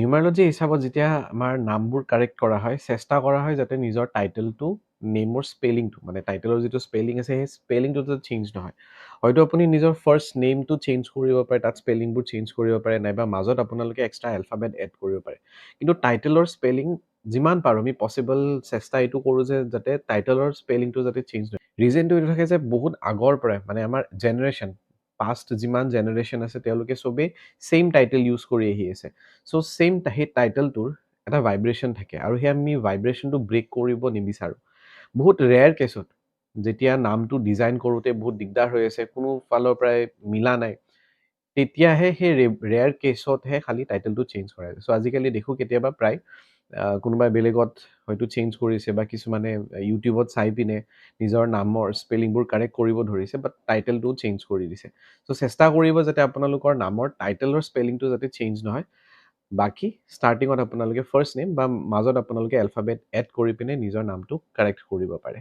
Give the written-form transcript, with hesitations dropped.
নিউমাৰলজি হিচাপত যেতিয়া আমাৰ নামবোৰ কাৰেক্ট কৰা হয় চেষ্টা কৰা হয় যাতে নিজৰ টাইটেলটো নেমৰ স্পেলিংটো মানে টাইটেলৰ যিটো স্পেলিং আছে সেই স্পেলিংটো যাতে চেঞ্জ নহয় হয়তো আপুনি নিজৰ ফাৰ্ষ্ট নেমটো চেঞ্জ কৰিব পাৰে তাত স্পেলিংবোৰ চেঞ্জ কৰিব পাৰে নাইবা মাজত আপোনালোকে এক্সট্ৰা এলফাবেট এড কৰিব পাৰে কিন্তু টাইটেলৰ স্পেলিং যিমান পাৰোঁ আমি পচিবল চেষ্টা এইটো কৰোঁ যে যাতে টাইটেলৰ স্পেলিংটো যাতে চেঞ্জ নহয় ৰিজনটো এইটো থাকে যে বহুত আগৰ পৰাই মানে আমাৰ জেনেৰেশ্যন পাষ্ট যিমান জেনেৰেশ্যন আছে তেওঁলোকে চবেই ছেইম টাইটেল ইউজ কৰি আহি আছে চ' ছেইম সেই টাইটেলটোৰ এটা ভাইব্ৰেশ্যন থাকে আৰু সেই আমি ভাইব্ৰেশ্যনটো ব্ৰেক কৰিব নিবিচাৰোঁ বহুত ৰেয়াৰ কেছত যেতিয়া নামটো ডিজাইন কৰোঁতে বহুত দিগদাৰ হৈ আছে কোনো ফালৰ পৰাই মিলা নাই তেতিয়াহে সেই ৰেয়াৰ কেছতহে খালি টাইটেলটো চেঞ্জ কৰা যায় চ' আজিকালি দেখোঁ কেতিয়াবা প্ৰায় কোনোবাই বেলেগত হয়তো চেঞ্জ কৰিছে বা কিছুমানে ইউটিউবত চাই পিনে নিজৰ নামৰ স্পেলিংবোৰ কাৰেক্ট কৰিব ধৰিছে বাট টাইটেলটোও চেঞ্জ কৰি দিছে চ' চেষ্টা কৰিব যাতে আপোনালোকৰ নামৰ টাইটেলৰ স্পেলিংটো যাতে চেঞ্জ নহয় বাকি ষ্টাৰ্টিঙত আপোনালোকে ফাৰ্ষ্ট নেম বা মাজত আপোনালোকে এলফাবেট এড কৰি পিনে নিজৰ নামটো কাৰেক্ট কৰিব পাৰে